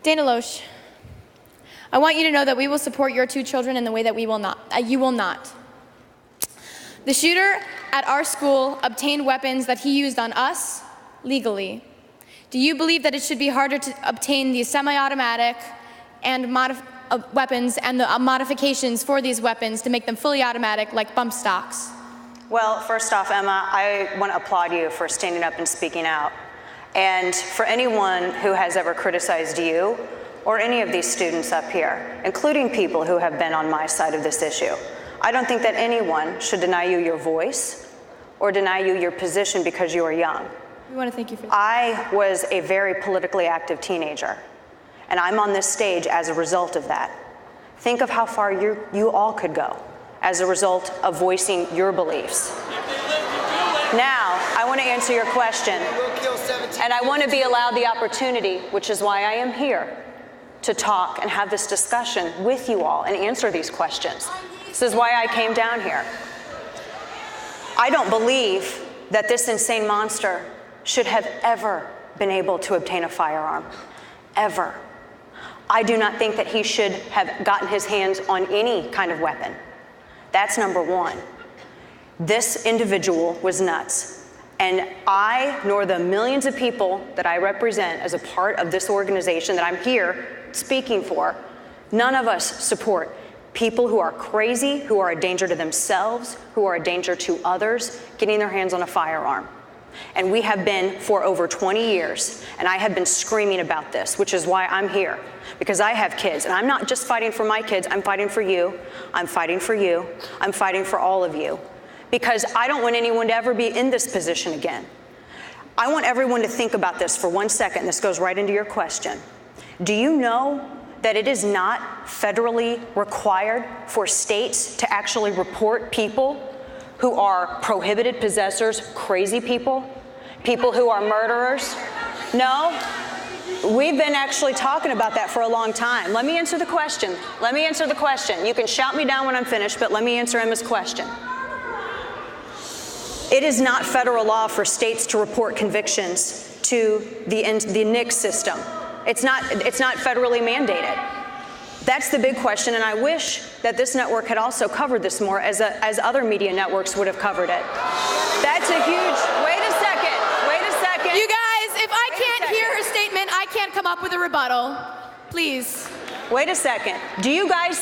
Dana Loesch, I want you to know that we will support your two children in the way that you will not. The shooter at our school obtained weapons that he used on us legally. Do you believe that it should be harder to obtain these semi-automatic and weapons and the modifications for these weapons to make them fully automatic, like bump stocks? Well, first off, Emma, I want to applaud you for standing up and speaking out. And for anyone who has ever criticized you or any of these students up here, including people who have been on my side of this issue, I don't think that anyone should deny you your voice or deny you your position because you are young. We want to thank you for that. I was a very politically active teenager, and I'm on this stage as a result of that. Think of how far you all could go as a result of voicing your beliefs. Now, I want to answer your question, and I want to be allowed the opportunity, which is why I am here, to talk and have this discussion with you all and answer these questions. This is why I came down here. I don't believe that this insane monster should have ever been able to obtain a firearm, ever. I do not think that he should have gotten his hands on any kind of weapon. That's number one. This individual was nuts. And I, nor the millions of people that I represent as a part of this organization that I'm here speaking for, none of us support people who are crazy, who are a danger to themselves, who are a danger to others, getting their hands on a firearm. And we have been for over 20 years, and I have been screaming about this, which is why I'm here, because I have kids, and I'm not just fighting for my kids, I'm fighting for you, I'm fighting for you, I'm fighting for all of you, because I don't want anyone to ever be in this position again. I want everyone to think about this for 1 second. This goes right into your question. Do you know that it is not federally required for states to actually report people who are prohibited possessors, crazy people, people who are murderers? No? We've been actually talking about that for a long time. Let me answer the question. Let me answer the question. You can shout me down when I'm finished, but let me answer Emma's question. It is not federal law for states to report convictions to the NICS system. It's not federally mandated. That's the big question, and I wish that this network had also covered this more as other media networks would have covered it. That's a huge, wait a second. You guys, if I can't hear her statement, I can't come up with a rebuttal. Please. Wait a second. Do you guys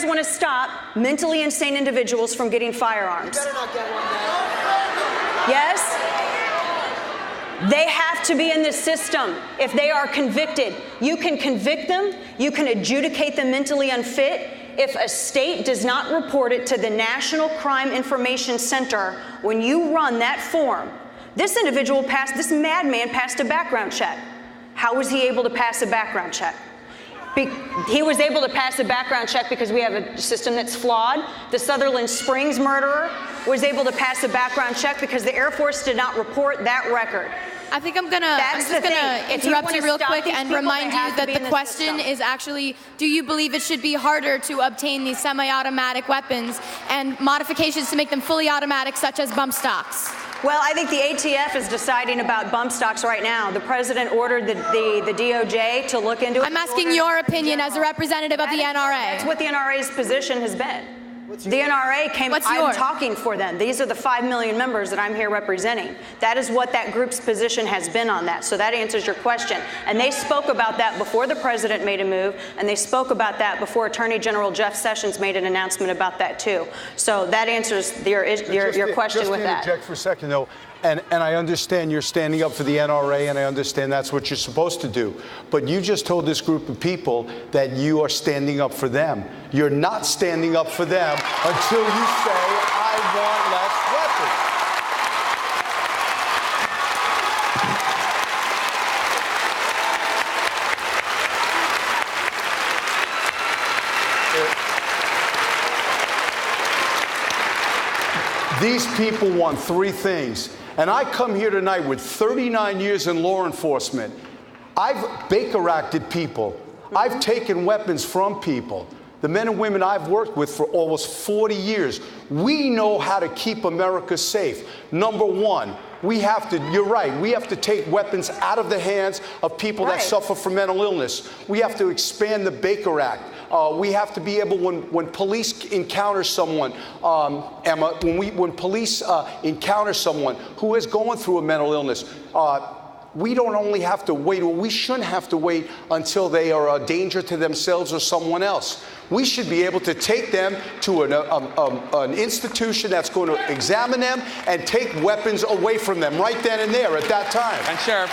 want to stop mentally insane individuals from getting firearms? You better not get one now. Yes? They have to be in the system. If they are convicted, you can convict them, you can adjudicate them mentally unfit. If a state does not report it to the National Crime Information Center, when you run that form, this madman passed a background check. How was he able to pass a background check? He was able to pass a background check because we have a system that's flawed. The Sutherland Springs murderer was able to pass a background check because the Air Force did not report that record. I think I'm just gonna interrupt you real quick and remind you that the question is actually, do you believe it should be harder to obtain these semi-automatic weapons and modifications to make them fully automatic, such as bump stocks? Well, I think the ATF is deciding about bump stocks right now. The president ordered the DOJ to look into it. I'm asking your opinion as a representative of the NRA. That's what the NRA's position has been. The NRA came, I'm talking for them. These are the 5 million members that I'm here representing. That is what that group's position has been on that. So that answers your question. And they spoke about that before the president made a move, and they spoke about that before Attorney General Jeff Sessions made an announcement about that too. So that answers your question with that. Just interject for a second though. And I understand you're standing up for the NRA, and I understand that's what you're supposed to do. But you just told this group of people that you are standing up for them. You're not standing up for them until you say, I want less weapons. These people want three things. And I come here tonight with 39 years in law enforcement. I've Baker-acted people. I've taken weapons from people. The men and women I've worked with for almost 40 years. We know how to keep America safe. Number one, We have to, you're right, we have to take weapons out of the hands of people that suffer from mental illness. We have to expand the Baker Act. We have to be able, when police encounter someone, Emma, when police encounter someone who is going through a mental illness, we don't only have to wait, or we shouldn't have to wait until they are a danger to themselves or someone else. We should be able to take them to an institution that's going to examine them and take weapons away from them right then and there at that time. And Sheriff,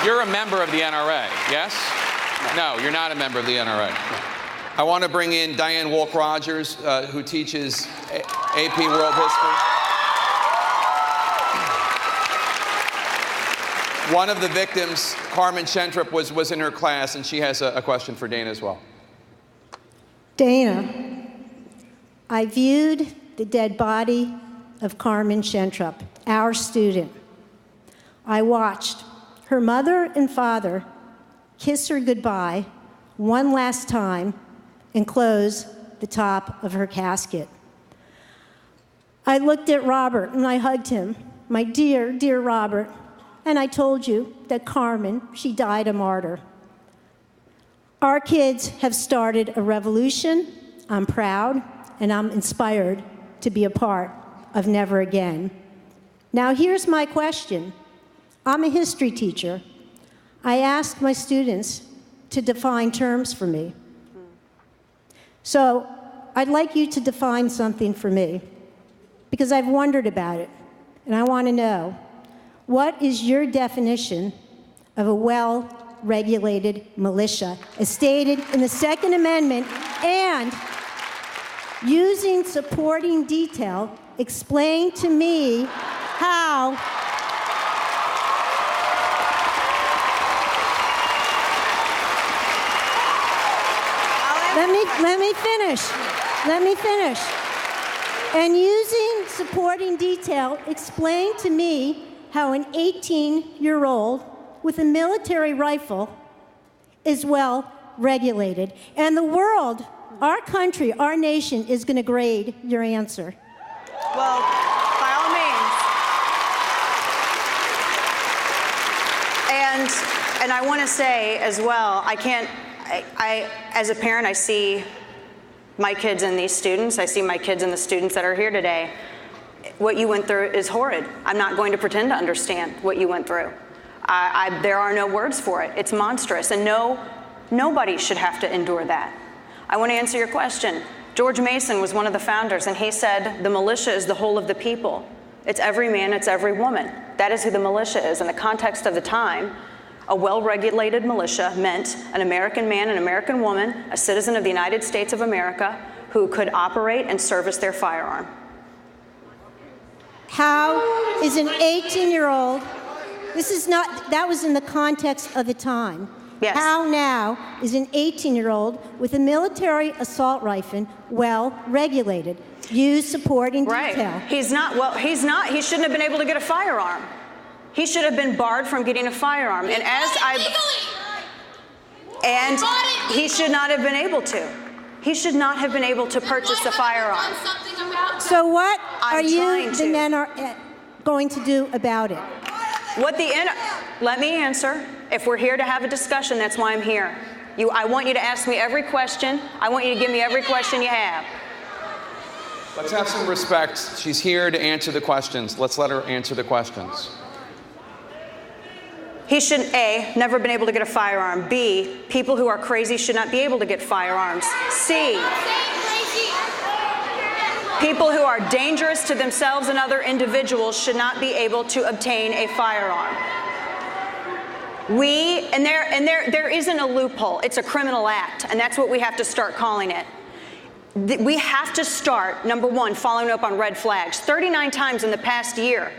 you're a member of the NRA, yes? No, you're not a member of the NRA. I want to bring in Diane Wolk-Rogers, who teaches AP World History. One of the victims, Carmen Shentrup, was in her class, and she has a question for Dana as well. Dana, I viewed the dead body of Carmen Shentrup, our student. I watched her mother and father kiss her goodbye one last time and close the top of her casket. I looked at Robert and I hugged him, my dear, dear Robert, and I told you that Carmen, she died a martyr. Our kids have started a revolution. I'm proud and I'm inspired to be a part of Never Again. Now here's my question. I'm a history teacher. I asked my students to define terms for me. So I'd like you to define something for me, because I've wondered about it, and I want to know, what is your definition of a well-regulated militia, as stated in the Second Amendment, and using supporting detail, explain to me how Let me finish. And using supporting detail, explain to me how an 18-year-old with a military rifle is well regulated. And the world, our country, our nation is going to grade your answer. Well, by all means. And I want to say as well, I as a parent, I see my kids and these students. I see my kids and the students that are here today. What you went through is horrid. I'm not going to pretend to understand what you went through. There are no words for it. It's monstrous, and nobody should have to endure that. I want to answer your question. George Mason was one of the founders, and he said, the militia is the whole of the people. It's every man, it's every woman. That is who the militia is. In the context of the time, a well-regulated militia meant an American man, an American woman, a citizen of the United States of America who could operate and service their firearm. How is an 18-year-old, that was in the context of the time. Yes. How now is an 18-year-old with a military assault rifle well-regulated? Use supporting detail. Right. He shouldn't have been able to get a firearm. He should have been barred from getting a firearm. And he should not have been able to. He should not have been able to purchase a firearm. So what are you, the NRA, going to do about it? Let me answer. If we're here to have a discussion, that's why I'm here. I want you to ask me every question. I want you to give me every question you have. Let's have some respect. She's here to answer the questions. Let's let her answer the questions. He should, A, never been able to get a firearm. B, people who are crazy should not be able to get firearms. C, people who are dangerous to themselves and other individuals should not be able to obtain a firearm. There isn't a loophole. It's a criminal act, and that's what we have to start calling it. We have to start, number one, following up on red flags. 39 times in the past year,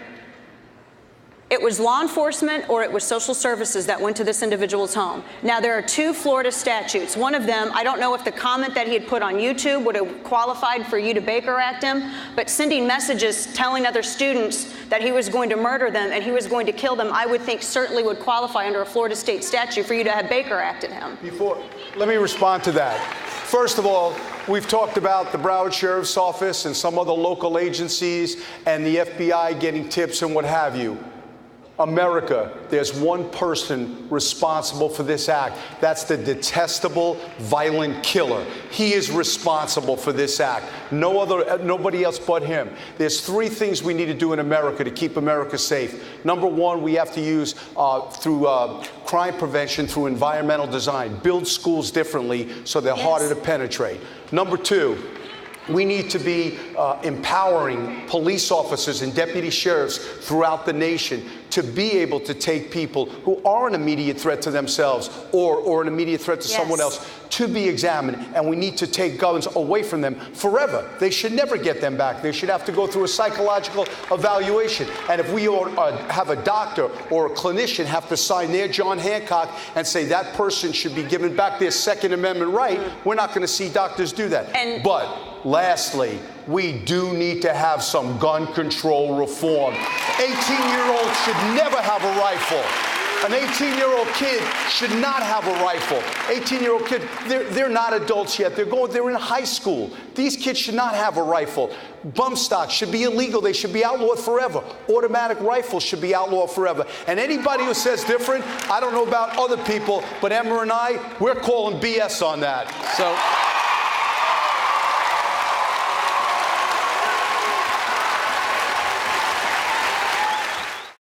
it was law enforcement or it was social services that went to this individual's home. Now, there are 2 Florida statutes. One of them, I don't know if the comment that he had put on YouTube would have qualified for you to Baker Act him, but sending messages telling other students that he was going to murder them and he was going to kill them, I would think certainly would qualify under a Florida state statute for you to have Baker Acted him. Let me respond to that. First of all, we've talked about the Broward Sheriff's Office and some other local agencies and the FBI getting tips and what have you. America, there's one person responsible for this act. That's the detestable, violent killer. He is responsible for this act. Nobody else but him. There's three things we need to do in America to keep America safe. Number one, we have to use through crime prevention, through environmental design, build schools differently so they're harder to penetrate. Number two, we need to be empowering police officers and deputy sheriffs throughout the nation to be able to take people who are an immediate threat to themselves or an immediate threat to someone else to be examined. And we need to take guns away from them forever. They should never get them back. They should have to go through a psychological evaluation. And if we have a doctor or a clinician have to sign their John Hancock and say that person should be given back their Second Amendment right, we're not going to see doctors do that. But lastly, we do need to have some gun control reform. 18-year-olds should never have a rifle. An 18-year-old kid should not have a rifle. 18-year-old kid, they're not adults yet. They're in high school. These kids should not have a rifle. Bump stocks should be illegal. They should be outlawed forever. Automatic rifles should be outlawed forever. And anybody who says different, I don't know about other people, but Emma and I, we're calling BS on that. So